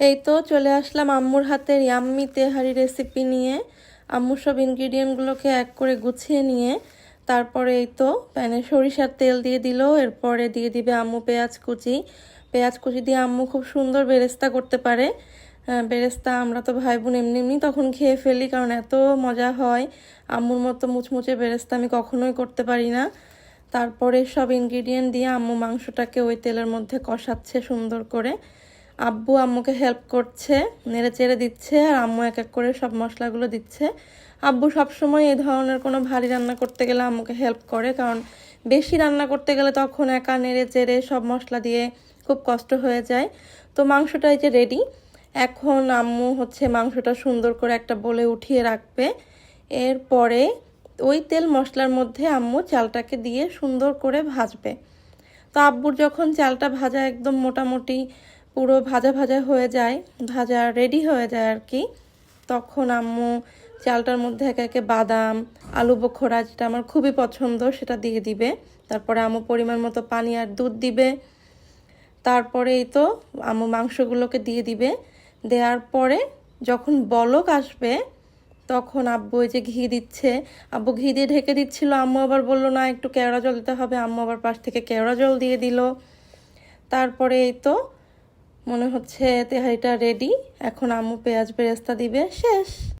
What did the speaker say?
এই তো চলে আসলাম আম্মুর হাতের ইয়াম্মি তেহারি রেসিপি নিয়ে। আম্মু সব ইনগ্রিডিয়েন্টগুলোকে এক করে গুছিয়ে নিয়ে তারপরে এই তো প্যানে সরিষার তেল দিয়ে দিল। এরপরে দিয়ে দিবে আম্মু পেঁয়াজ কুচি। পেঁয়াজ কুচি দিয়ে আম্মু খুব সুন্দর বেরেস্তা করতে পারে। বেরেস্তা আমরা তো ভাই বোন এমনি এমনি তখন খেয়ে ফেলি, কারণ এত মজা হয়। আম্মুর মতো মুচমুচে বেরেস্তা আমি কখনোই করতে পারি না। তারপরে সব ইনগ্রিডিয়েন্ট দিয়ে আম্মু মাংসটাকে ওই তেলের মধ্যে কষাচ্ছে সুন্দর করে। আব্বু আম্মুকে হেল্প করছে, নেড়ে চেড়ে দিচ্ছে, আর আম্মু এক এক করে সব মশলাগুলো দিচ্ছে। আব্বু সবসময় এই ধরনের কোনো ভারী রান্না করতে গেলে আম্মুকে হেল্প করে, কারণ বেশি রান্না করতে গেলে তখন একা নেড়ে চেড়ে সব মশলা দিয়ে খুব কষ্ট হয়ে যায়। তো মাংসটা এই যে রেডি। এখন আম্মু মাংসটা সুন্দর করে একটা বলে উঠিয়ে রাখবে। এরপরে ওই তেল মশলার মধ্যে আম্মু চালটাকে দিয়ে সুন্দর করে ভাজবে। তো আব্বুর যখন চালটা ভাজা একদম মোটামুটি পুরো ভাজা ভাজা হয়ে যায়, ভাজা রেডি হয়ে যায় আর কি, তখন আম্মু চালটার মধ্যে একে একে বাদাম, আলু বোখরা, যেটা আমার খুবই পছন্দ, সেটা দিয়ে দিবে। তারপরে আম্মু পরিমাণ মতো পানি আর দুধ দিবে। তারপরে এই তো আম্মু মাংসগুলোকে দিয়ে দিবে। দেওয়ার পরে যখন বলক আসবে তখন আব্বু ওই যে ঘি দিচ্ছে। আব্বু ঘি দিয়ে ঢেকে দিচ্ছিল, আম্মু আবার বললো না একটু কেওড়া জল দিতে হবে, আম্মু আবার পাশ থেকে কেওড়া জল দিয়ে দিল। তারপরে এই তো মনে হচ্ছে তেহারিটা রেডি। এখন আম্মু পেঁয়াজ বেরেস্তা দিবে, শেষ।